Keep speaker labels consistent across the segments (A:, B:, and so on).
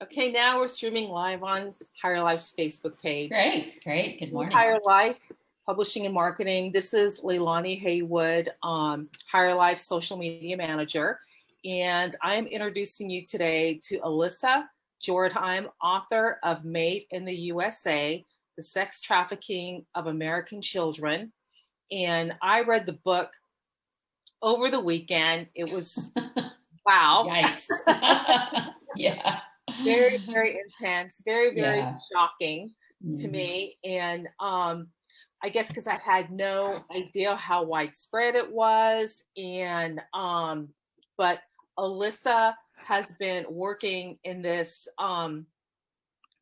A: Okay, now we're streaming live on Higherlife's Facebook page.
B: Great, great. Good morning.
A: Higher Life, Publishing and Marketing. This is Leilani Haywood, Higher Life Social Media Manager. And I am introducing you today to Alisa Jordheim, author of Made in the U.S.A, The Sex Trafficking of American Children. And I read the book over the weekend. It was, wow.
B: Yikes. Yeah.
A: Very, very intense, very, very
B: Yeah.
A: shocking to me. And I guess because I had no idea how widespread it was. And but Alisa has been working in this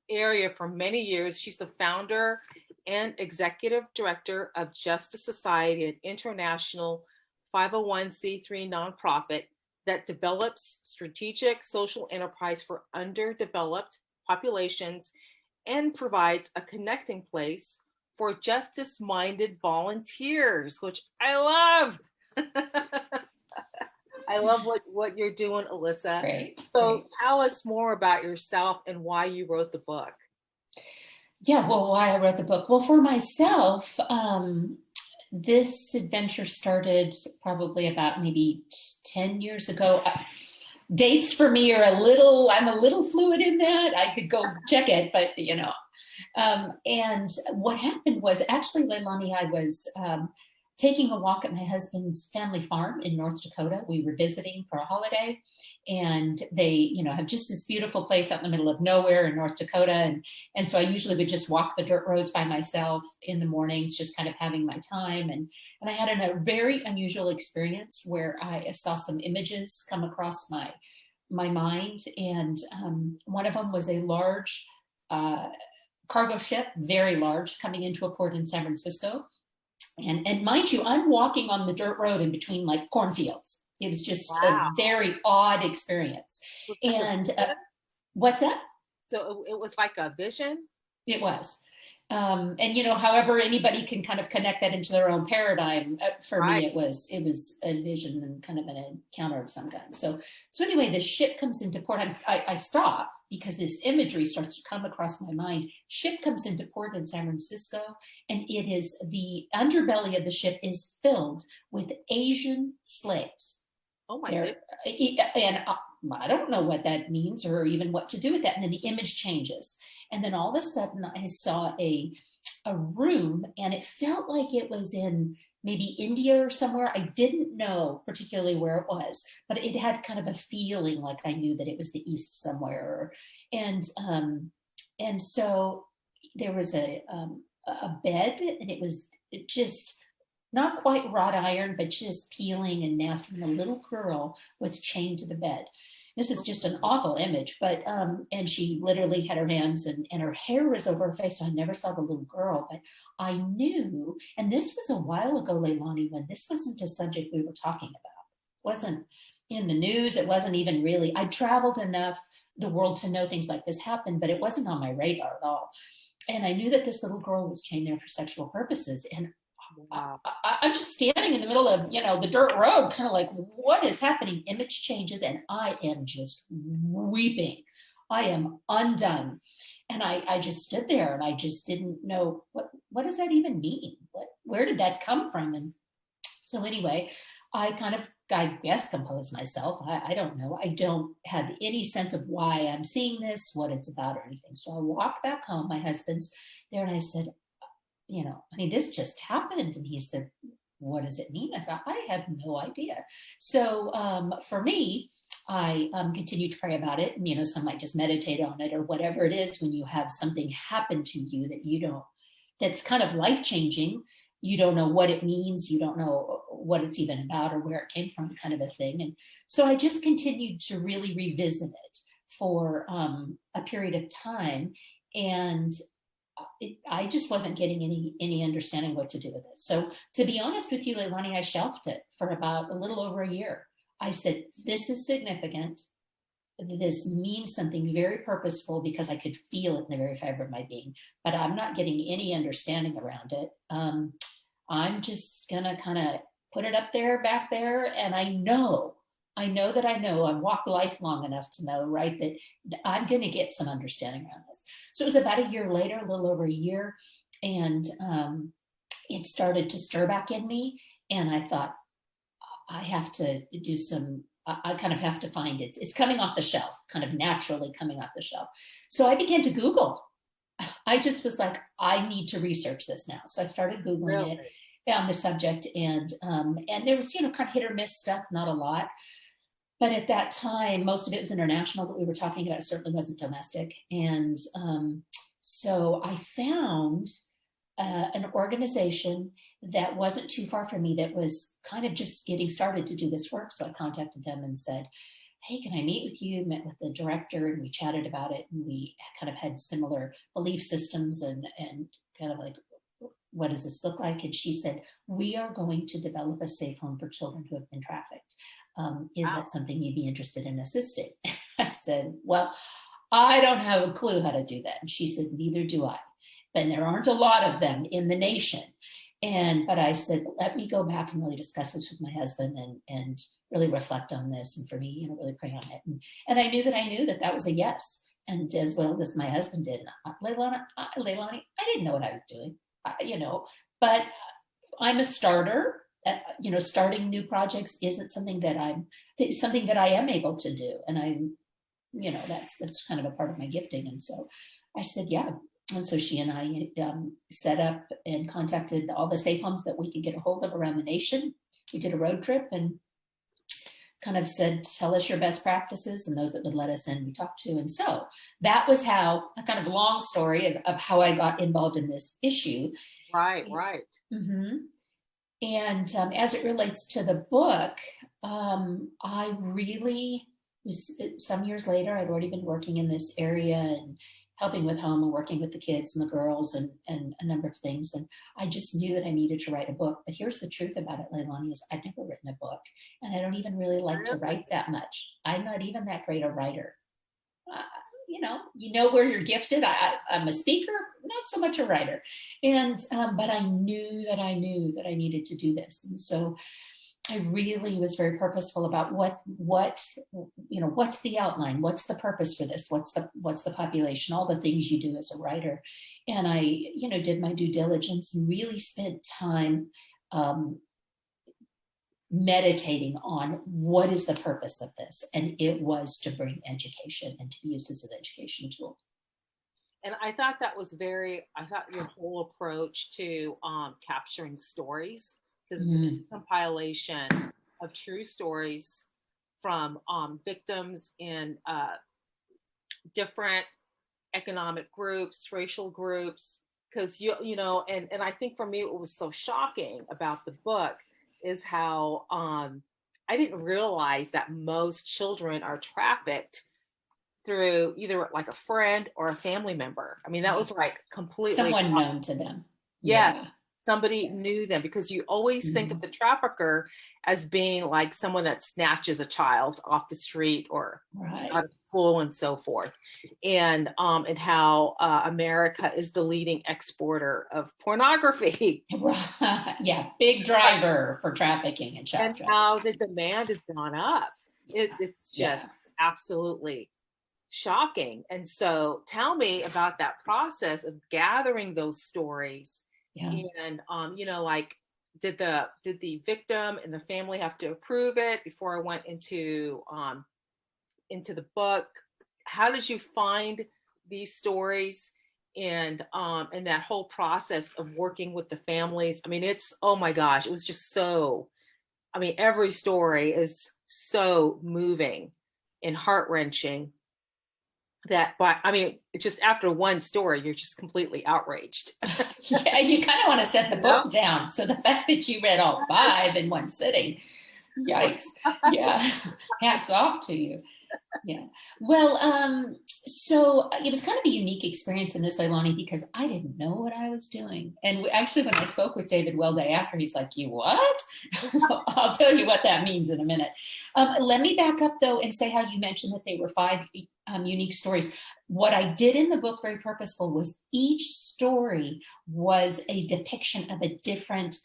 A: area for many years. She's the founder and executive director of Justice Society, an international 501c3 nonprofit that develops strategic social enterprise for underdeveloped populations and provides a connecting place for justice-minded volunteers, which I love. I love what you're doing, Alisa.
B: Great.
A: So
B: great.
A: Tell us more about yourself and why you wrote the book.
B: Yeah, well, why I wrote the book. Well, for myself, this adventure started probably about maybe 10 years ago. Dates for me are I'm a little fluid in that. I could go check it, but and what happened was actually, Leilani, I was taking a walk at my husband's family farm in North Dakota. We were visiting for a holiday, and they, have just this beautiful place out in the middle of nowhere in North Dakota. And so I usually would just walk the dirt roads by myself in the mornings, just kind of having my time. And I had a very unusual experience where I saw some images come across my mind. And one of them was a large cargo ship, very large, coming into a port in San Francisco. And mind you, I'm walking on the dirt road in between like cornfields. It was just a very odd experience. And what's that?
A: So it was like a vision?
B: It was. And however anybody can kind of connect that into their own paradigm. For me, it was a vision and kind of an encounter of some kind. So anyway, the ship comes into port. I stop because this imagery starts to come across my mind. Ship comes into port in San Francisco, and it is the underbelly of the ship is filled with Asian slaves.
A: Oh my goodness.
B: And I don't know what that means or even what to do with that. And then the image changes. And then all of a sudden I saw a room, and it felt like it was in maybe India or somewhere. I didn't know particularly where it was, but it had kind of a feeling like I knew that it was the East somewhere. And so there was a bed, and it was just not quite wrought iron, but just peeling and nasty. And a little girl was chained to the bed. This is just an awful image, but, and she literally had her hands and her hair was over her face. So I never saw the little girl, but I knew, and this was a while ago, Leilani, when this wasn't a subject we were talking about. It wasn't in the news. It wasn't even really, I traveled enough the world to know things like this happened, but it wasn't on my radar at all. And I knew that this little girl was chained there for sexual purposes. And I'm just standing in the middle of, the dirt road, kind of like, what is happening? Image changes, and I am just weeping. I am undone. And I just stood there, and I just didn't know, what does that even mean? Where did that come from? And so anyway, I guess, composed myself. I don't know. I don't have any sense of why I'm seeing this, what it's about or anything. So I walked back home. My husband's there, and I said, this just happened. And he said, what does it mean? I thought, I have no idea. So for me, I continue to pray about it. And, some might just meditate on it or whatever it is when you have something happen to you that that's kind of life-changing. You don't know what it means. You don't know what it's even about or where it came from, kind of a thing. And so I just continued to really revisit it for a period of time. And I just wasn't getting any understanding what to do with it. So to be honest with you, Leilani, I shelved it for about a little over a year. I said, this is significant. This means something very purposeful, because I could feel it in the very fiber of my being, but I'm not getting any understanding around it. I'm just gonna kind of put it up there, back there. And I know I know that I know I've walked life long enough to know, right, that I'm going to get some understanding around this. So it was about a year later, a little over a year, and it started to stir back in me. And I thought, I have to do some, I kind of have to find it. It's coming off the shelf, kind of naturally coming off the shelf. So I began to Google. I just was like, I need to research this now. So I started Googling it, found the subject, and there was, kind of hit or miss stuff, not a lot. But at that time, most of it was international that we were talking about. It certainly wasn't domestic. And so I found an organization that wasn't too far from me that was kind of just getting started to do this work. So I contacted them and said, hey, can I meet with you? Met with the director, and we chatted about it, and we kind of had similar belief systems and kind of like, what does this look like? And she said, we are going to develop a safe home for children who have been trafficked. Is that something you'd be interested in assisting? I said, well, I don't have a clue how to do that. And she said, neither do I. And there aren't a lot of them in the nation. But I said, let me go back and really discuss this with my husband and really reflect on this. And for me, really pray on it. And I knew that was a yes. And as well as my husband did. Leilani, I didn't know what I was doing, but I'm a starter. Starting new projects isn't something that I am able to do. And that's kind of a part of my gifting. And so I said, yeah. And so she and I set up and contacted all the safe homes that we could get a hold of around the nation. We did a road trip and kind of said, tell us your best practices, and those that would let us in, we talked to. And so that was how, a kind of long story of how I got involved in this issue.
A: Right.
B: Mm-hmm. And as it relates to the book, I really was, some years later, I'd already been working in this area and helping with home and working with the kids and the girls and a number of things. And I just knew that I needed to write a book. But here's the truth about it, Leilani, is I've never written a book. And I don't even really like to write that much. I'm not even that great a writer. Where you're gifted. I'm a speaker, not so much a writer. And but I knew that I needed to do this. And so I really was very purposeful about what's the outline, what's the purpose for this, what's the population, all the things you do as a writer. And I, did my due diligence and really spent time meditating on what is the purpose of this. And it was to bring education and to be used as an education tool.
A: And I thought your whole approach to capturing stories, because it's a compilation of true stories from victims in different economic groups, racial groups, because and I think for me what was so shocking about the book is how I didn't realize that most children are trafficked through either like a friend or a family member. I mean, that was like completely
B: someone known to them.
A: Yes. Yeah. Somebody knew them, because you always think of the trafficker as being like someone that snatches a child off the street or out of school and so forth. And how America is the leading exporter of pornography.
B: Yeah, big driver for trafficking and child trafficking.
A: How the demand has gone up. It's just absolutely shocking. And so tell me about that process of gathering those stories. Yeah. And did the victim and the family have to approve it before I went into the book? How did you find these stories and that whole process of working with the families? I mean, oh my gosh, it was just so, every story is so moving and heart-wrenching that, just after one story, you're just completely outraged.
B: Yeah, you kind of want to set the book down. So the fact that you read all 5 in one sitting, yikes. Yeah, hats off to you. Yeah. Well, so it was kind of a unique experience in this, Leilani, because I didn't know what I was doing. And actually, when I spoke with David Welday after, he's like, you what? So I'll tell you what that means in a minute. Let me back up, though, and say how you mentioned that they were 5 unique stories. What I did in the book, very purposeful, was each story was a depiction of a different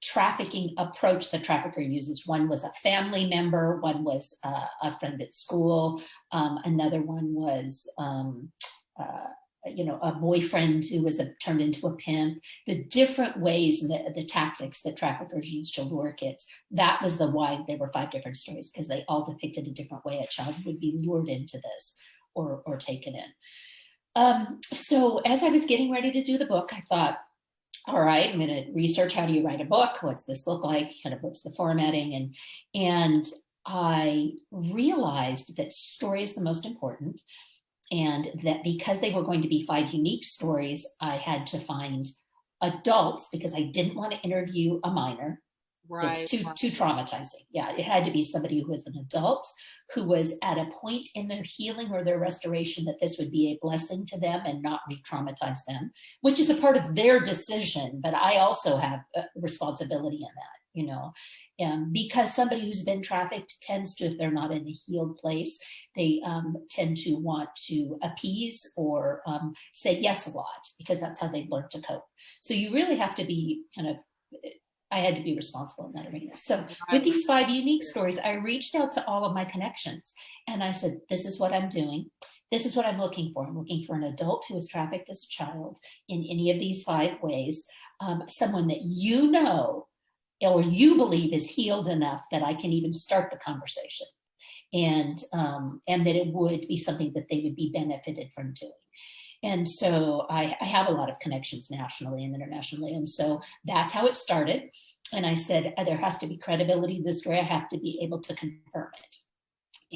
B: trafficking approach the trafficker uses. One was a family member, one was a friend at school, another one was a boyfriend who was turned into a pimp. The different ways, the tactics that traffickers use to lure kids. That was why there were 5 different stories, because they all depicted a different way a child would be lured into this or taken in. So as I was getting ready to do the book, I thought, all right, I'm going to research, how do you write a book? What's this look like? Kind of what's the formatting? And I realized that story is the most important, and that because they were going to be 5 unique stories, I had to find adults, because I didn't want to interview a minor.
A: Right.
B: It's too traumatizing. Yeah, it had to be somebody who was an adult, who was at a point in their healing or their restoration that this would be a blessing to them and not re-traumatize them, which is a part of their decision. But I also have a responsibility in that, because somebody who's been trafficked tends to, if they're not in a healed place, they tend to want to appease or say yes a lot, because that's how they've learned to cope. So you really have to be I had to be responsible in that arena. So with these 5 unique stories, I reached out to all of my connections and I said, this is what I'm doing. This is what I'm looking for. I'm looking for an adult who was trafficked as a child in any of these 5 ways, someone that or you believe is healed enough that I can even start the conversation, and that it would be something that they would be benefited from doing. And so I have a lot of connections nationally and internationally. And so that's how it started. And I said, there has to be credibility to this story. I have to be able to confirm it.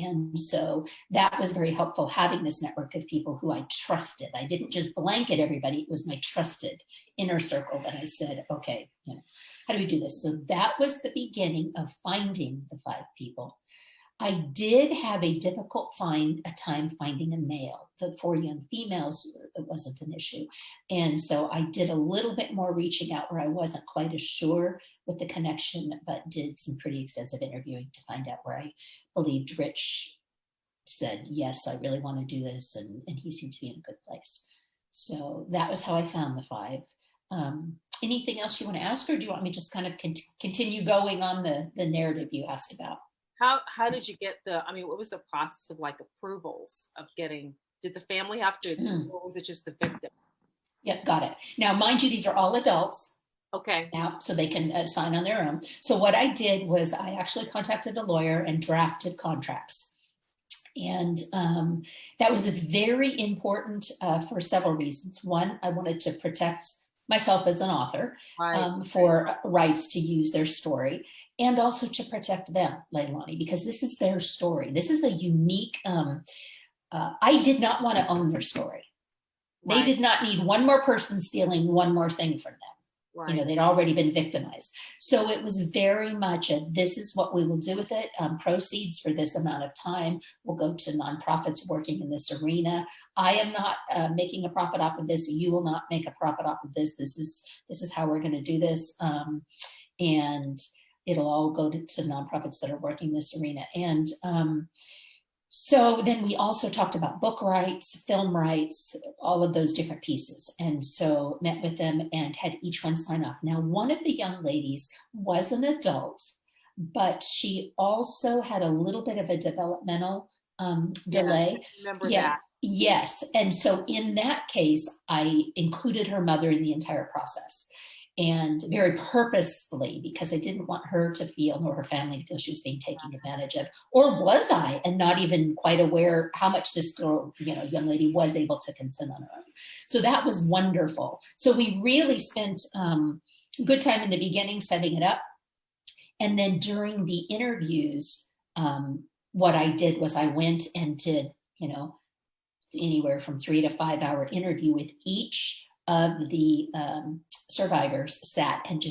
B: And so that was very helpful, having this network of people who I trusted. I didn't just blanket everybody. It was my trusted inner circle that I said, okay, how do we do this? So that was the beginning of finding the 5 people. I did have a difficult time finding a male. The 4 young females, it wasn't an issue. And so I did a little bit more reaching out where I wasn't quite as sure with the connection, but did some pretty extensive interviewing to find out where I believed Rich said, yes, I really want to do this. And he seemed to be in a good place. So that was how I found the 5. Anything else you want to ask, or do you want me to just kind of continue going on the narrative you asked about?
A: How did you get what was the process of approvals of getting, did the family have to, or was it just the victim?
B: Yeah, got it. Now, mind you, these are all adults.
A: Okay.
B: Now, so they can sign on their own. So what I did was I actually contacted a lawyer and drafted contracts. And that was very important for several reasons. One, I wanted to protect myself as an author, for rights to use their story, and also to protect them, Leilani, because this is their story. This is a unique, I did not want to own their story. They did not need one more person stealing one more thing from them. They'd already been victimized. So it was very much this is what we will do with it. Proceeds for this amount of time will go to nonprofits working in this arena. I am not making a profit off of this. You will not make a profit off of this. This is how we're going to do this. And it'll all go to nonprofits that are working this arena. And so then we also talked about book rights, film rights, all of those different pieces. And so met with them and had each one sign off. Now, one of the young ladies was an adult, but she also had a little bit of a developmental delay.
A: I remember that.
B: Yes. And so in that case, I included her mother in the entire process. And very purposefully, because I didn't want her to feel, nor her family to feel, she was being taken advantage of. Or was I, and not even quite aware how much this girl, young lady was able to consent on her own. So that was wonderful. So we really spent good time in the beginning setting it up. And then during the interviews, what I did was I went and did, anywhere from 3 to 5 hour interview with each of the survivors. Sat and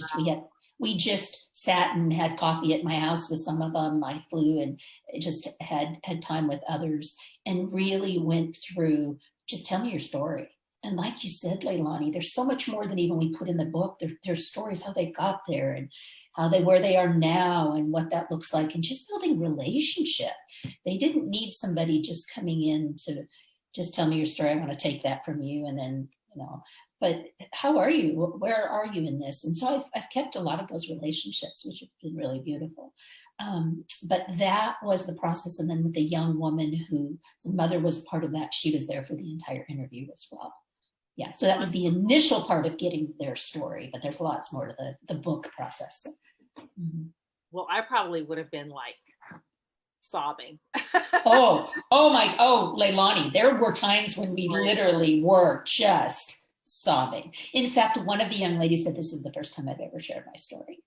B: we just sat and had coffee at my house with some of them. I flew and just had time with others and really went through, just tell me your story. And like you said, Leilani, there's so much more than even we put in the book. There's stories, how they got there and where they are now and what that looks like, and just building relationship. They didn't need somebody just coming in to just tell me your story. I want to take that from you. And then, but how are you? Where are you in this? And so I've kept a lot of those relationships, which have been really beautiful. But that was the process. And then with the young woman whose mother was part of that, she was there for the entire interview as well. Yeah, so that was the initial part of getting their story, but there's lots more to the book process. Mm-hmm.
A: Well, I probably would have been like sobbing.
B: Leilani, there were times when we literally were just sobbing. In fact, one of the young ladies said, this is the first time I've ever shared my story.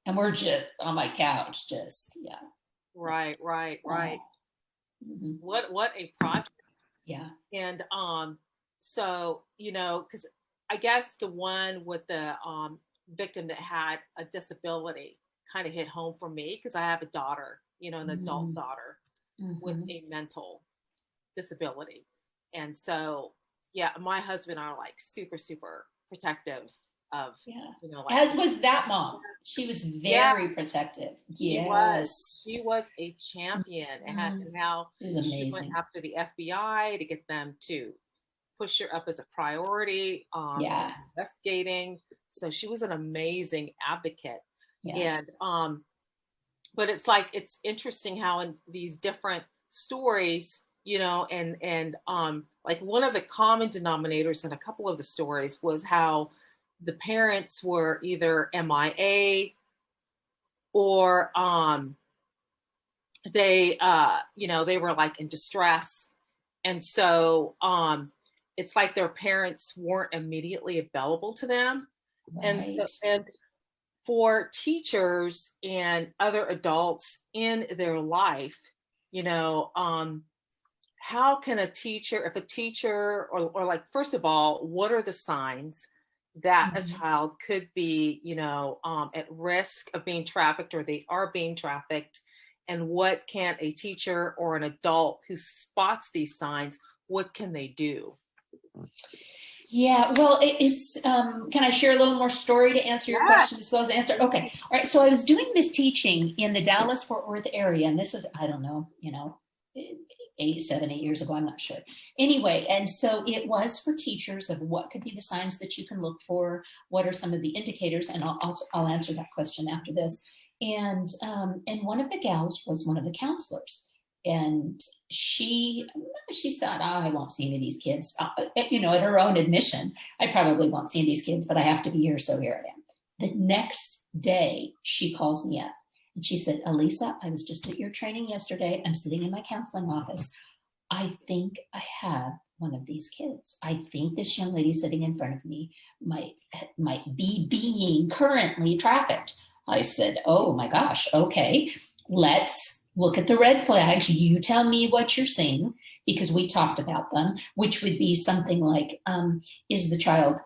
B: And we're just on my couch, just, yeah.
A: Right.
B: Mm-hmm.
A: What a project.
B: Yeah.
A: And so, you know, because I guess the one with the victim that had a disability kind of hit home for me, because I have a daughter, you know, an adult daughter with a mental disability. And so, yeah, my husband are like super, super protective of, you know, like,
B: as was that mom. She was very protective. Yes.
A: She was a champion. And how she went after the FBI to get them to push her up as a priority, investigating. So she was an amazing advocate. And but it's like, it's interesting how in these different stories, you know, and like one of the common denominators in a couple of the stories was how the parents were either MIA or they you know, they were like in distress. And so it's like their parents weren't immediately available to them. And so, and for teachers and other adults in their life, you know, how can a teacher, if a teacher, or like, first of all, what are the signs that a child could be, you know, at risk of being trafficked, or they are being trafficked? And what can a teacher or an adult who spots these signs, what can they do?
B: Yeah, well, it's, can I share a little more story to answer your question as well as answer? Okay. All right. So I was doing this teaching in the Dallas-Fort Worth area, and this was, I don't know, you know, 7, 8 years ago, I'm not sure. Anyway, and so it was for teachers of what could be the signs that you can look for, what are some of the indicators, and I'll answer that question after this. And one of the gals was one of the counselors. And she thought, I won't see any of these kids. You know, at her own admission, I probably won't see these kids, but I have to be here, so here I am. The next day, she calls me up and she said, Alisa, I was just at your training yesterday. I'm sitting in my counseling office. I think I have one of these kids. I think this young lady sitting in front of me might be being currently trafficked. I said, oh my gosh, okay, let's look at the red flags. You tell me what you're seeing, because we talked about them, which would be something like, is the child,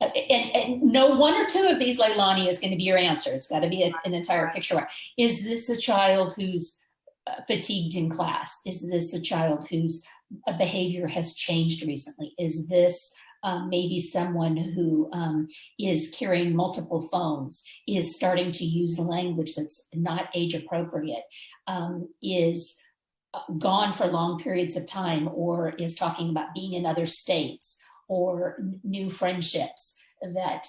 B: and no one or two of these, Leilani, is going to be your answer. It's got to be an entire picture. Is this a child who's fatigued in class? Is this a child whose behavior has changed recently? Is this maybe someone who is carrying multiple phones, is starting to use language that's not age appropriate, is gone for long periods of time, or is talking about being in other states, or new friendships that,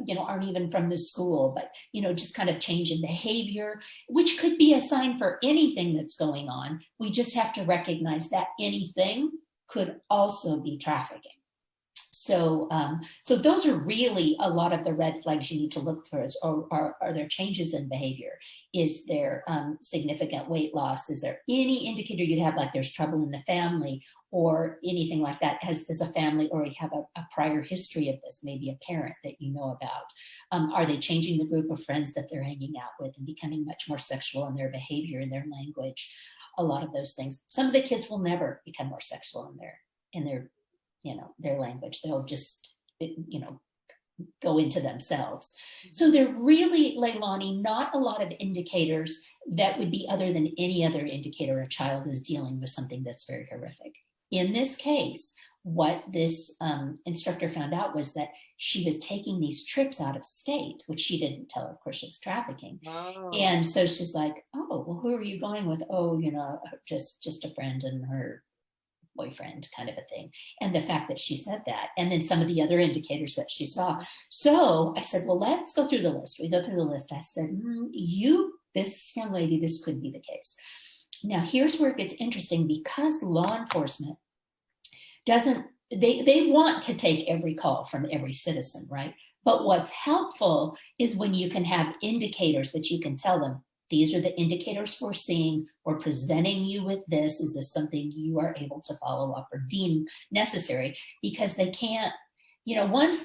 B: you know, aren't even from the school, but, you know, just kind of change in behavior, which could be a sign for anything that's going on. We just have to recognize that anything could also be trafficking. So, so those are really a lot of the red flags you need to look for. Are there changes in behavior? Is there significant weight loss? Is there any indicator you'd have, like there's trouble in the family or anything like that? Does a family already have a prior history of this? Maybe a parent that you know about? Are they changing the group of friends that they're hanging out with and becoming much more sexual in their behavior, in their language? A lot of those things. Some of the kids will never become more sexual in their you know, their language. They'll just, you know, go into themselves. So there really, Leilani, not a lot of indicators that would be other than any other indicator a child is dealing with something that's very horrific. In this case, what this instructor found out was that she was taking these trips out of state, which she didn't tell her, of course, she was trafficking. Oh. And so she's like, oh, well, who are you going with? Oh, you know, just a friend and her boyfriend kind of a thing. And the fact that she said that, and then some of the other indicators that she saw. So I said, well, let's go through the list. We go through the list. I said, this young lady, this could be the case. Now, here's where it gets interesting, because law enforcement doesn't, they want to take every call from every citizen, right? But what's helpful is when you can have indicators that you can tell them, these are the indicators we're seeing. We're presenting you with this. Is this something you are able to follow up or deem necessary? Because they can't, once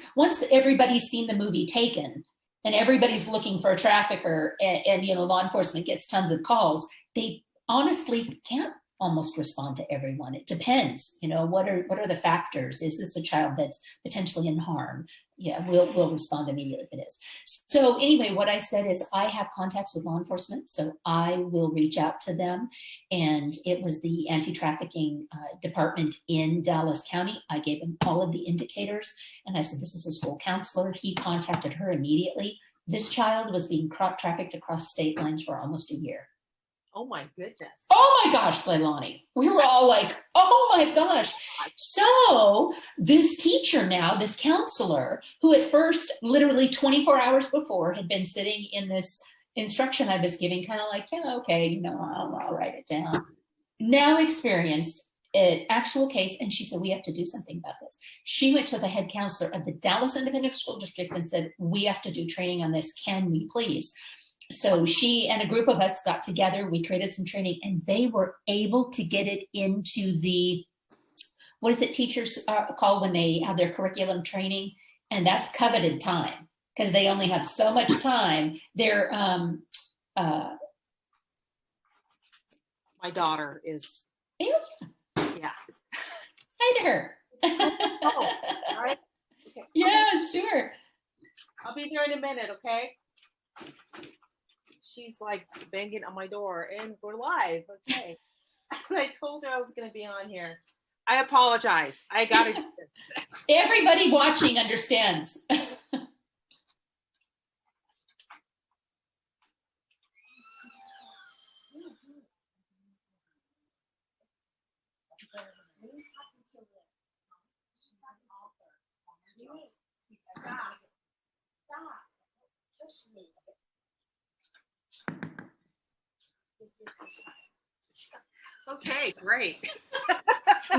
B: everybody's seen the movie Taken and everybody's looking for a trafficker, and law enforcement gets tons of calls, they honestly can't almost respond to everyone. It depends, what are the factors? Is this a child that's potentially in harm? Yeah, we'll respond immediately if it is. So anyway, what I said is I have contacts with law enforcement, so I will reach out to them. And it was the anti-trafficking department in Dallas County. I gave him all of the indicators, and I said, this is a school counselor. He contacted her immediately. This child was being trafficked across state lines for almost a year.
A: Oh my goodness.
B: Oh my gosh, Leilani. We were all like, oh my gosh. So this teacher now, this counselor, who at first, literally 24 hours before, had been sitting in this instruction I was giving, kind of like, yeah, okay, I'll write it down. Now experienced an actual case, and she said, we have to do something about this. She went to the head counselor of the Dallas Independent School District and said, we have to do training on this. Can we please? So she and a group of us got together, we created some training, and they were able to get it into the, what is it teachers call when they have their curriculum training? And that's coveted time, because they only have so much time. They're,
A: my daughter is,
B: yeah. Hi to her.
A: Oh, all right. Okay.
B: Yeah, sure.
A: I'll be there in a minute, okay? She's like banging on my door, and we're live. Okay. I told her I was going to be on here. I apologize. I got to do this.
B: Everybody watching understands.
A: Okay, great.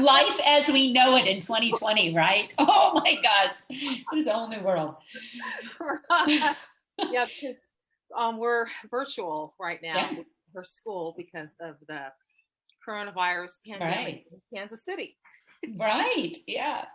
B: Life as we know it in 2020, right? Oh my gosh, it's a whole new world.
A: Yeah, because we're virtual right now for school because of the coronavirus pandemic in Kansas City.
B: Right, yeah.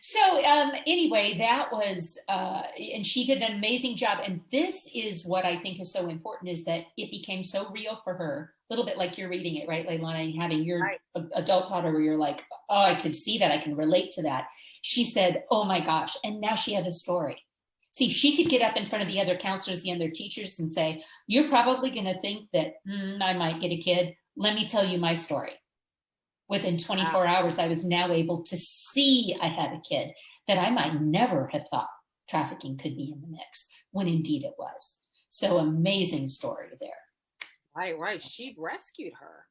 B: So anyway, that was, and she did an amazing job. And this is what I think is so important, is that it became so real for her, a little bit like you're reading it, right, Leilani, having your adult daughter where you're like, oh, I could see that, I can relate to that. She said, oh my gosh, and now she had a story. See, she could get up in front of the other counselors, the other teachers, and say, you're probably going to think that I might get a kid. Let me tell you my story. Within 24 hours, I was now able to see I had a kid that I might never have thought trafficking could be in the mix, when indeed it was. So amazing story there.
A: Right. She rescued her.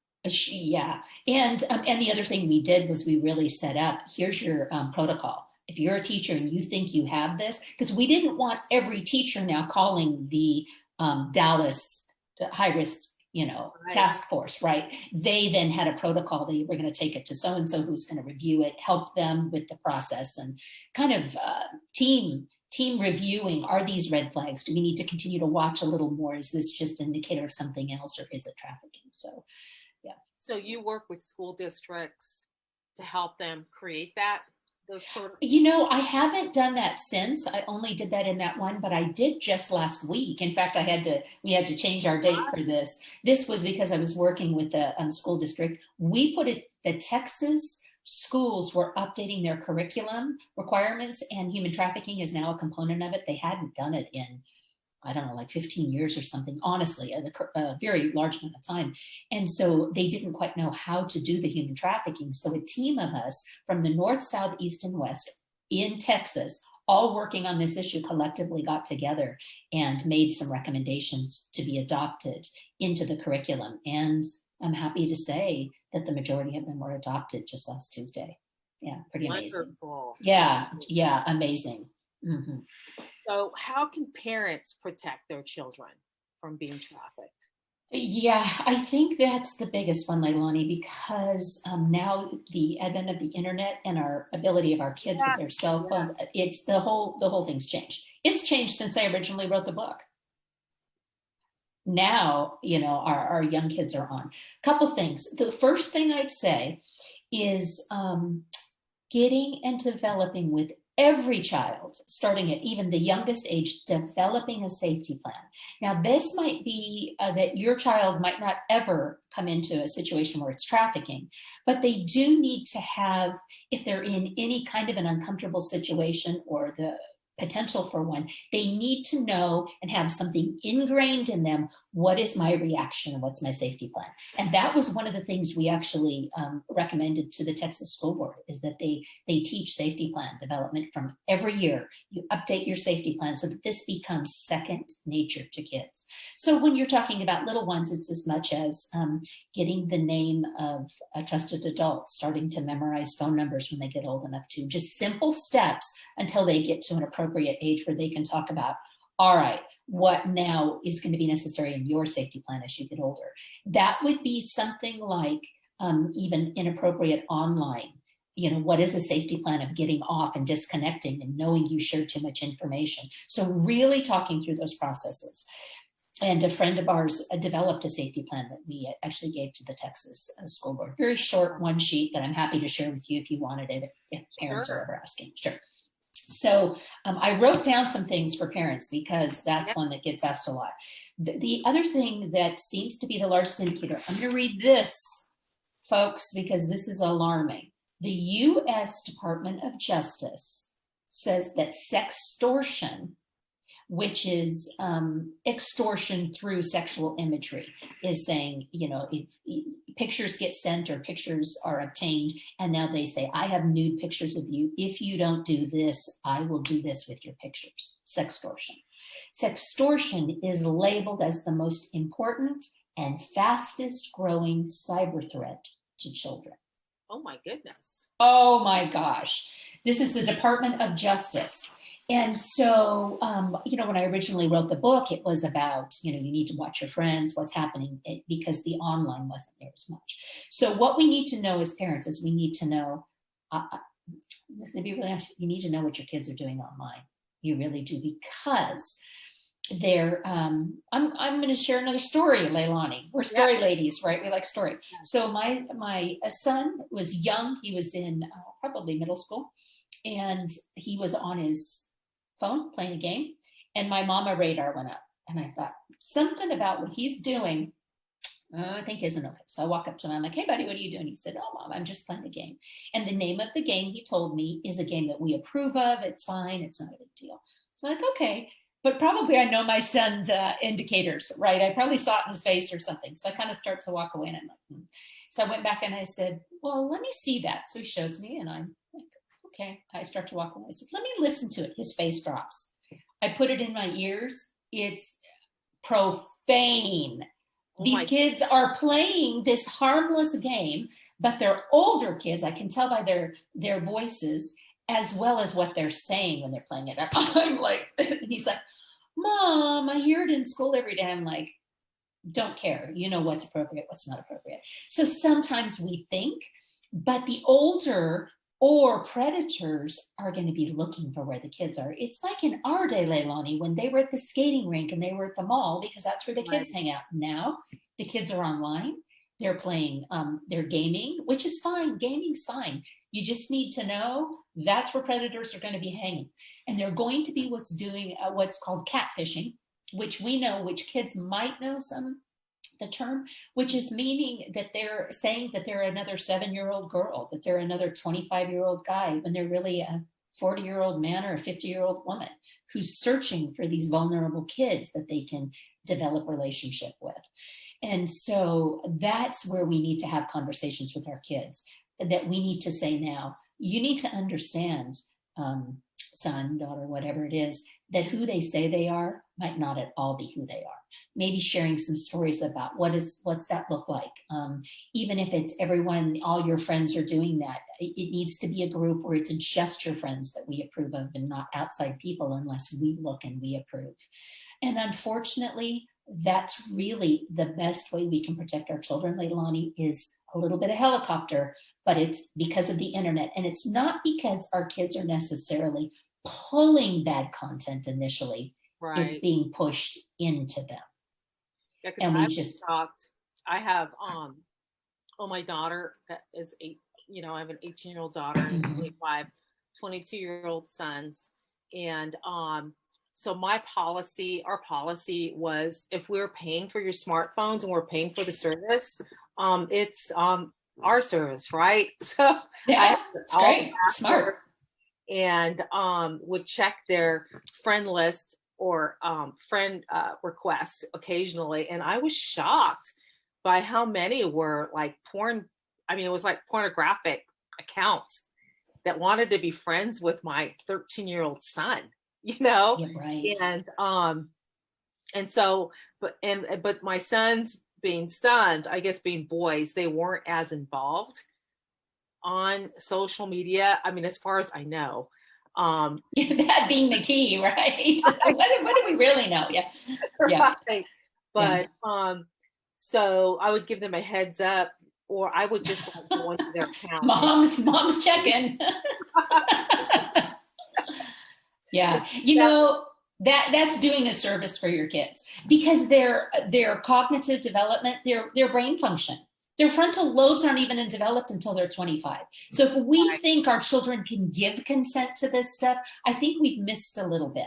B: Yeah. And the other thing we did was we really set up, here's your protocol. If you're a teacher and you think you have this, because we didn't want every teacher now calling the Dallas high-risk task force, right? They then had a protocol. They were going to take it to so-and-so who's going to review it, help them with the process, and kind of team reviewing. Are these red flags? Do we need to continue to watch a little more? Is this just an indicator of something else, or is it trafficking? So, yeah. So
A: you work with school districts to help them create that?
B: I haven't done that since. I only did that in that one, but I did just last week. In fact, we had to change our date for this. This was because I was working with the school district. We put it, the Texas schools were updating their curriculum requirements, and human trafficking is now a component of it. They hadn't done it in, I don't know, like 15 years or something, honestly, a very large amount of time. And so they didn't quite know how to do the human trafficking. So a team of us from the north, south, east, and west in Texas, all working on this issue, collectively got together and made some recommendations to be adopted into the curriculum. And I'm happy to say that the majority of them were adopted just last Tuesday. Yeah, pretty amazing.
A: Wonderful.
B: Yeah, yeah, amazing. Mm-hmm.
A: So, how can parents protect their children from being trafficked?
B: Yeah, I think that's the biggest one, Leilani, because now the advent of the internet and our ability of our kids with
A: Yes,
B: their cell phones,
A: yes,
B: it's the whole thing's changed. It's changed since I originally wrote the book. Now, our young kids are on. Couple things. The first thing I'd say is getting and developing with every child, starting at even the youngest age, developing a safety plan. Now, this might be that your child might not ever come into a situation where it's trafficking, but they do need to have, if they're in any kind of an uncomfortable situation or the potential for one, they need to know and have something ingrained in them. What is my reaction and what's my safety plan? And that was one of the things we actually recommended to the Texas School Board, is that they teach safety plan development from every year. You update your safety plan so that this becomes second nature to kids. So when you're talking about little ones, it's as much as getting the name of a trusted adult, starting to memorize phone numbers when they get old enough to, just simple steps until they get to an appropriate age where they can talk about, all right, what now is going to be necessary in your safety plan as you get older. That would be something like even inappropriate online. What is a safety plan of getting off and disconnecting and knowing you shared too much information? So really talking through those processes. And a friend of ours developed a safety plan that we actually gave to the Texas School Board. Very short one sheet that I'm happy to share with you if you wanted it, if parents are ever asking. Sure. So I wrote down some things for parents because that's one that gets asked a lot. The other thing that seems to be the largest indicator, I'm going to read this, folks, because this is alarming. The U.S. Department of Justice says that sextortion, which is extortion through sexual imagery, is saying, if pictures get sent or pictures are obtained, and now they say, I have nude pictures of you. If you don't do this, I will do this with your pictures. Sextortion. Sextortion is labeled as the most important and fastest growing cyber threat to children.
A: Oh my goodness.
B: Oh my gosh. This is the Department of Justice. And so, when I originally wrote the book, it was about, you need to watch your friends, what's happening, because the online wasn't there as much. So what we need to know as parents is we need to know, this may be really honest, you need to know what your kids are doing online. You really do, because they're, I'm going to share another story, Leilani. We're story ladies, right? We like story. So my son was young. He was in probably middle school, and he was on his phone playing a game, and my mama radar went up, and I thought something about what he's doing I think isn't okay. So I walk up to him, I'm like, hey buddy, what are you doing? He said, oh mom, I'm just playing a game. And the name of the game, he told me, is a game that we approve of. It's fine, it's not a big deal. So I'm like, okay, but probably I know my son's indicators, right? I probably saw it in his face or something. So I kind of start to walk away, and I'm like, So I went back and I said, well, let me see that. So he shows me, and I'm like, okay. I start to walk away. I said, let me listen to it. His face drops. I put it in my ears. It's profane. These kids are playing this harmless game, but they're older kids. I can tell by their voices, as well as what they're saying when they're playing it. I'm like, he's like, Mom, I hear it in school every day. I'm like, don't care. You know what's appropriate, what's not appropriate. So sometimes we think, but the older or predators are going to be looking for where the kids are. It's like in our day, Leilani, when they were at the skating rink and they were at the mall, because that's where the kids hang out. Now the kids are online. They're playing, they're gaming, which is fine. Gaming's fine. You just need to know that's where predators are going to be hanging. And they're going to be what's called catfishing, which we know, which kids might know the term, which is meaning that they're saying that they're another 7-year-old girl, that they're another 25-year-old guy, when they're really a 40-year-old man or a 50-year-old woman who's searching for these vulnerable kids that they can develop relationship with. And so that's where we need to have conversations with our kids, that we need to say now, you need to understand, son, daughter, whatever it is, that who they say they are might not at all be who they are. Maybe sharing some stories about what's that look like. Even if it's everyone, all your friends are doing that, it needs to be a group where it's just your friends that we approve of and not outside people unless we look and we approve. And unfortunately, that's really the best way we can protect our children, Leilani, is a little bit of helicopter, but it's because of the internet. And it's not because our kids are necessarily pulling bad content initially.
A: Right.
B: It's being pushed into them.
A: Yeah, because I'm shocked. I have my daughter that is 8, I have an 18-year-old daughter and 25, 22-year-old sons. And so our policy was, if we're paying for your smartphones and we're paying for the service, it's our service, right? So
B: yeah, it's great, smart.
A: And would check their friend list or friend requests occasionally. And I was shocked by how many were like porn. I mean, it was like pornographic accounts that wanted to be friends with my 13-year-old son,
B: Yeah, right.
A: And so, but my sons being sons, I guess being boys, they weren't as involved on social media. I mean, as far as I know,
B: that being the key, right? what do we really know? Yeah.
A: Right. But so I would give them a heads up, or I would just like go into their account.
B: Mom's checking. Yeah, that's doing a service for your kids, because their cognitive development, their brain function, their frontal lobes aren't even developed until they're 25. So if we think our children can give consent to this stuff, I think we've missed a little bit,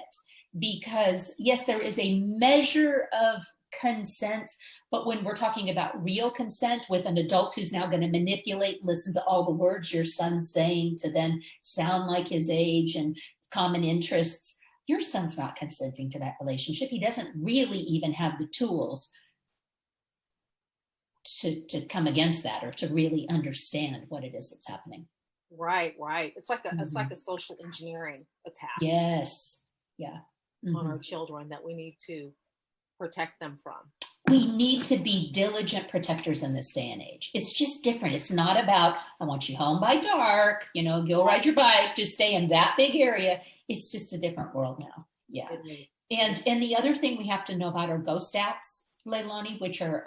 B: because yes, there is a measure of consent, but when we're talking about real consent with an adult who's now going to manipulate, listen to all the words your son's saying to then sound like his age and common interests, your son's not consenting to that relationship. He doesn't really even have the tools to come against that or to really understand what it is that's happening.
A: Right. It's like a social engineering attack.
B: Yes. Yeah.
A: On our children that we need to protect them from.
B: We need to be diligent protectors in this day and age. It's just different. It's not about, I want you home by dark, go ride your bike, just stay in that big area. It's just a different world now. Yeah. And the other thing we have to know about are ghost apps, Leilani, which are,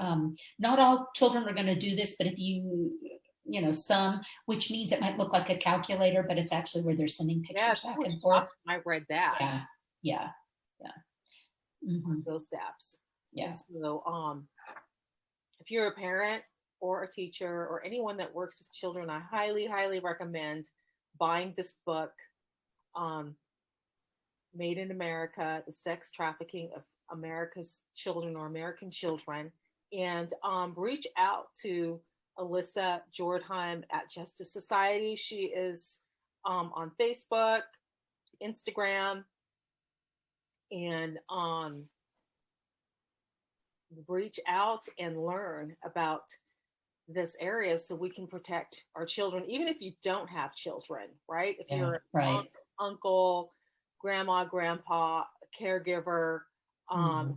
B: not all children are going to do this, but if some, which means it might look like a calculator, but it's actually where they're sending pictures back and forth.
A: I read that.
B: Yeah.
A: Ghost apps.
B: Yeah.
A: And so, if you're a parent or a teacher or anyone that works with children, I highly, highly recommend buying this book, Made in America, The Sex Trafficking of America's Children or American Children, and reach out to Alisa Jordheim at Justice Society. She is on Facebook, Instagram, and reach out and learn about this area so we can protect our children, even if you don't have children, right? If you're an uncle, grandma, grandpa, caregiver,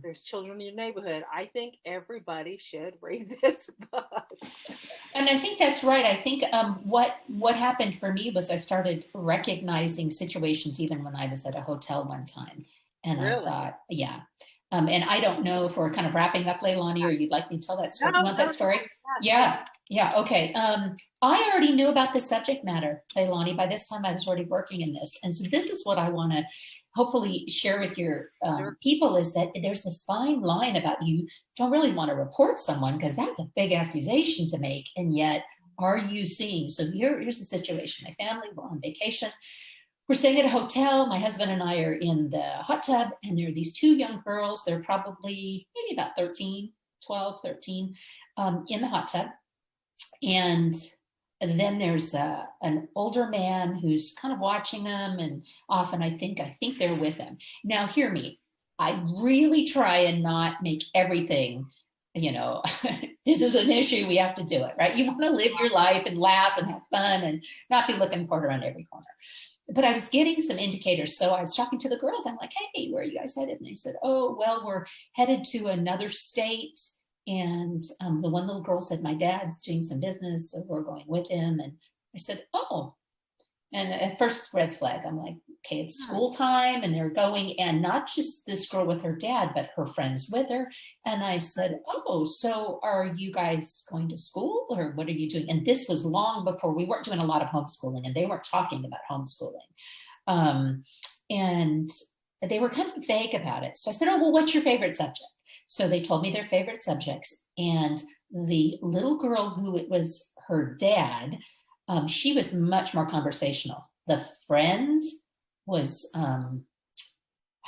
A: there's children in your neighborhood, I think everybody should read this book.
B: And I think that's right. I think what happened for me was I started recognizing situations even when I was at a hotel one time. And I thought, and I don't know if we're kind of wrapping up, Leilani, or you'd like me to tell that story. You want that story? Yeah. Okay. I already knew about the subject matter, Leilani. By this time, I was already working in this. And so this is what I want to hopefully share with your people, is that there's this fine line about you don't really want to report someone because that's a big accusation to make. And yet, are you seeing? So here's the situation. My family, we're on vacation. We're staying at a hotel. My husband and I are in the hot tub, and there are these two young girls. They're probably maybe about 12, 13, in the hot tub. And then there's an older man who's kind of watching them, and often I think they're with him. Now, hear me. I really try and not make everything, this is an issue, we have to do it, right? You want to live your life and laugh and have fun and not be looking for it around every corner. but I was getting some indicators. So I was talking to the girls. I'm like, hey, where are you guys headed? And they said, oh, well, we're headed to another state. And the one little girl said, my dad's doing some business, so we're going with him. And I said, oh. And at first, red flag. I'm like, okay, it's school time and they're going, and not just this girl with her dad, but her friends with her. And I said, oh, so are you guys going to school or what are you doing? And this was long before, we weren't doing a lot of homeschooling and they weren't talking about homeschooling. And they were kind of vague about it. So I said, oh, well, what's your favorite subject? So they told me their favorite subjects. And the little girl who it was her dad, she was much more conversational. The friend was,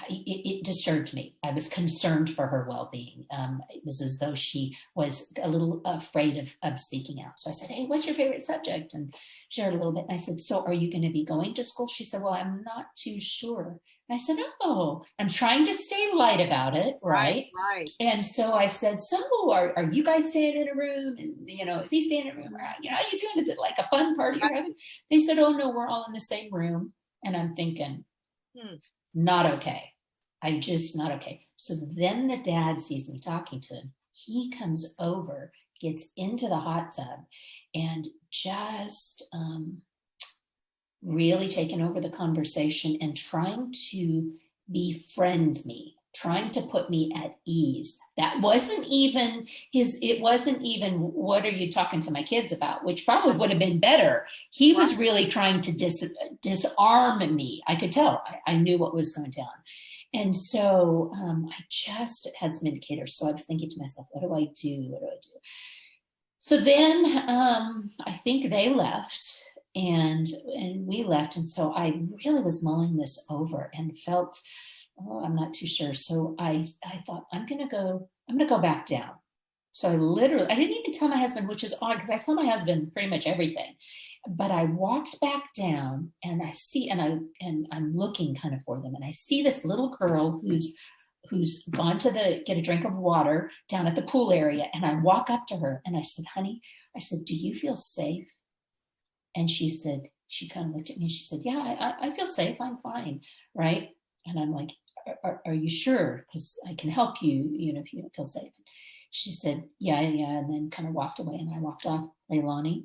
B: it disturbed me. I was concerned for her well-being. It was as though she was a little afraid of speaking out. So I said, hey, what's your favorite subject? And shared a little bit. And I said, so are you going to be going to school? She said, well, I'm not too sure. And I said, oh, I'm trying to stay light about it, right?
A: Right.
B: And so I said, so are you guys staying in a room? And, is he staying in a room? Or, how are you doing? Is it like a fun party you're having? They said, oh, no, we're all in the same room. And I'm thinking, not okay. Not okay. So then the dad sees me talking to him. He comes over, gets into the hot tub, and just really taking over the conversation and trying to befriend me, trying to put me at ease. That wasn't even it wasn't even, what are you talking to my kids about? Which probably would have been better. He was really trying to disarm me. I could tell. I knew what was going down. And so I just had some indicators. So I was thinking to myself, what do I do? What do I do? So then I think they left and we left. And so I really was mulling this over and felt, oh, I'm not too sure. So I thought, I'm going to go back down. So I didn't even tell my husband, which is odd because I tell my husband pretty much everything. But I walked back down and I see, and I'm looking kind of for them. And I see this little girl who's gone to get a drink of water down at the pool area. And I walk up to her and I said, honey, do you feel safe? And she kind of looked at me and she said, yeah, I feel safe. I'm fine. Right. And I'm like, are you sure? Because I can help you, if you don't feel safe. She said, yeah. And then kind of walked away and I walked off. Leilani,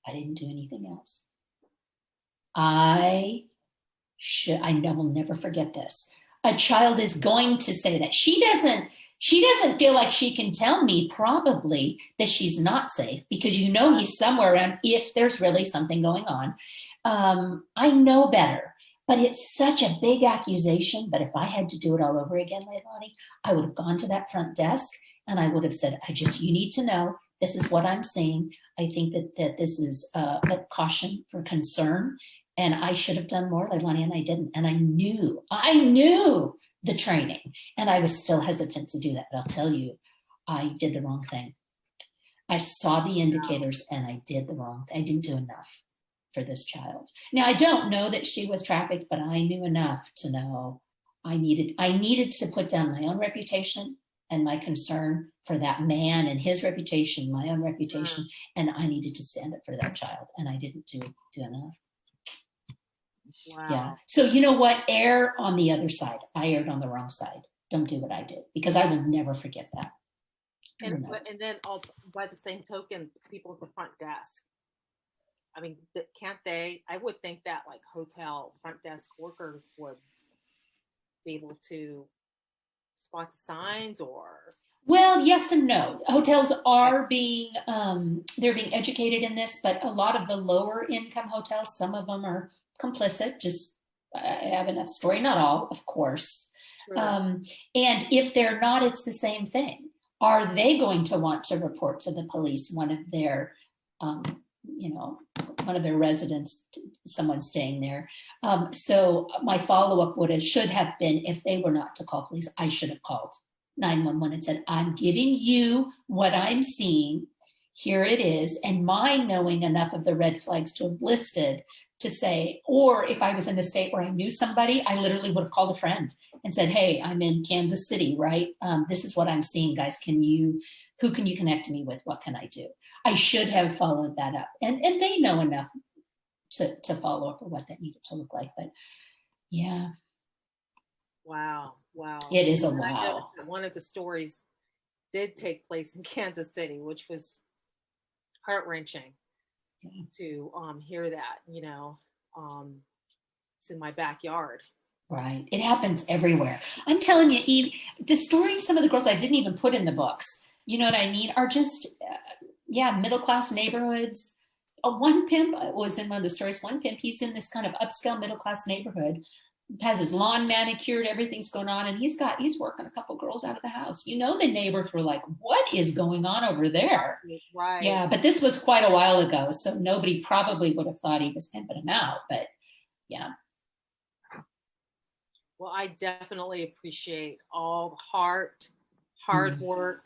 B: I didn't do anything else. I will never forget this. A child is going to say that. She doesn't feel like she can tell me probably that she's not safe because he's somewhere around if there's really something going on. I know better, but it's such a big accusation. But if I had to do it all over again, Leilani, I would have gone to that front desk and I would have said, you need to know, this is what I'm seeing. I think that this is a caution for concern. And I should have done more, Leilani, and I didn't. And I knew the training. And I was still hesitant to do that. But I'll tell you, I did the wrong thing. I saw the indicators and I did the wrong thing. I didn't do enough for this child. Now, I don't know that she was trafficked, but I knew enough to know I needed to put down my own reputation and my concern for that man and his reputation, my own reputation, and I needed to stand up for that child, and I didn't do enough.
A: Wow.
B: Yeah. So you know what? Err on the other side. I erred on the wrong side. Don't do what I did because I will never forget that.
A: And then by the same token, people at the front desk. I mean, can't they? I would think that like hotel front desk workers would be able to spot the signs or.
B: Well, yes and no. Hotels are they're being educated in this, but a lot of the lower income hotels, some of them are complicit. Just I have enough story, not all, of course.
A: Sure.
B: And if they're not, it's the same thing. Are they going to want to report to the police one of their, one of their residents, someone staying there? So my follow-up should have been, if they were not to call police, I should have called 911 and said, I'm giving you what I'm seeing. Here it is. And my knowing enough of the red flags to have listed to say, or if I was in a state where I knew somebody, I literally would have called a friend and said, hey, I'm in Kansas City, right? This is what I'm seeing, guys. Who can you connect me with? What can I do? I should have followed that up. And they know enough to follow up or what that needed to look like. But yeah.
A: Wow.
B: It is a
A: And I know
B: wow.
A: that one of the stories did take place in Kansas City, which was heart-wrenching to hear that, it's in my backyard.
B: Right. It happens everywhere. I'm telling you, Eve, the stories some of the girls I didn't even put in the books, you know what I mean, are just, middle-class neighborhoods. One pimp was in one of the stories. One pimp, he's in this kind of upscale middle-class neighborhood, has his lawn manicured, everything's going on, and he's working a couple girls out of the house. You know, the neighbors were like, what is going on over there?
A: Right.
B: Yeah, but this was quite a while ago, so nobody probably would have thought he was pimping them out, but yeah.
A: Well, I definitely appreciate all the hard work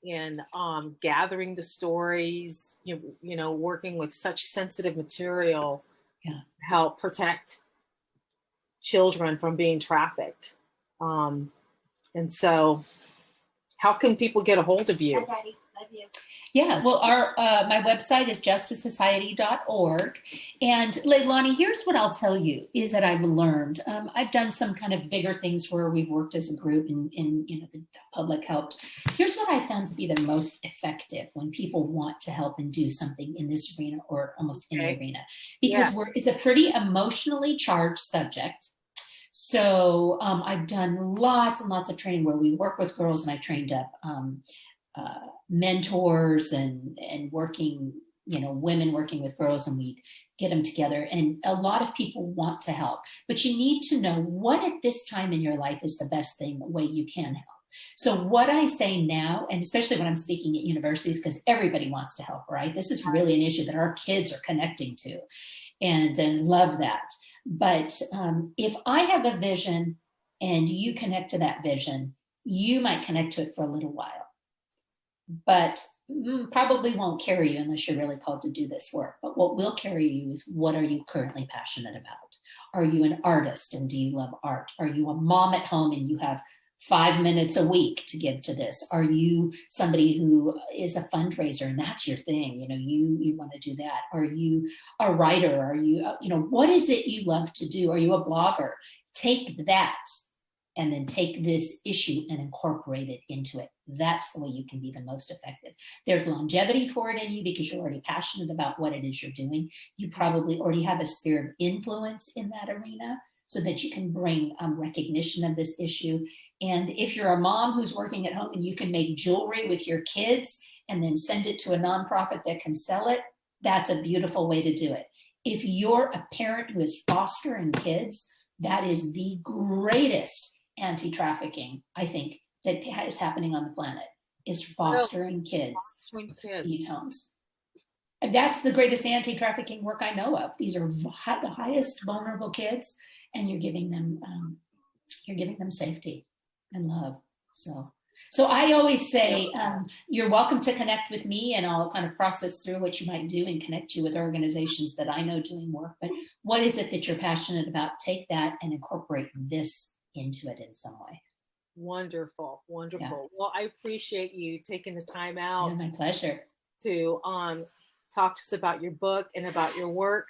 A: in gathering the stories, working with such sensitive material to help protect children from being trafficked. And so how can people get a hold of you?
B: Hi, Daddy. Love you. Yeah, well, my website is justicesociety.org. And Leilani, here's what I'll tell you is that I've learned. I've done some kind of bigger things where we've worked as a group and the public helped. Here's what I found to be the most effective when people want to help and do something in this arena or almost any arena, because it's a pretty emotionally charged subject. So I've done lots and lots of training where we work with girls, and I trained up mentors and working, women working with girls, and we get them together. And a lot of people want to help, but you need to know what at this time in your life is the best thing, the way you can help. So what I say now, and especially when I'm speaking at universities, because everybody wants to help, right? This is really an issue that our kids are connecting to and love that. But if I have a vision and you connect to that vision, you might connect to it for a little while, but probably won't carry you unless you're really called to do this work. But what will carry you is, what are you currently passionate about? Are you an artist and do you love art? Are you a mom at home and you have 5 minutes a week to give to this? Are you somebody who is a fundraiser and that's your thing? You want to do that. Are you a writer? Are you, what is it you love to do? Are you a blogger? Take that and then take this issue and incorporate it into it. That's the way you can be the most effective. There's longevity for it in you because you're already passionate about what it is you're doing. You probably already have a sphere of influence in that arena so that you can bring recognition of this issue. And if you're a mom who's working at home and you can make jewelry with your kids and then send it to a nonprofit that can sell it, that's a beautiful way to do it. If you're a parent who is fostering kids, that is the greatest anti-trafficking, I think, that is happening on the planet, is fostering kids in homes. And that's the greatest anti-trafficking work I know of. These are the highest vulnerable kids, and you're giving them safety and love. So I always say, you're welcome to connect with me, and I'll kind of process through what you might do and connect you with organizations that I know doing work. But what is it that you're passionate about? Take that and incorporate this into it in some way.
A: Wonderful. Yeah. Well, I appreciate you taking the time out.
B: Yeah, my pleasure.
A: To talk to us about your book and about your work.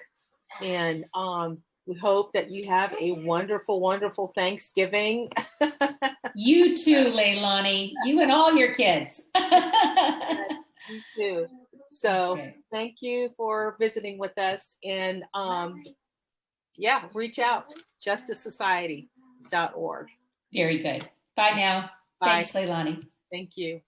A: And we hope that you have a wonderful, wonderful Thanksgiving.
B: You too, Leilani. You and all your kids.
A: You too. So Thank you for visiting with us. And reach out, justicesociety.org.
B: Very good. Bye now.
A: Bye.
B: Thanks, Leilani.
A: Thank you.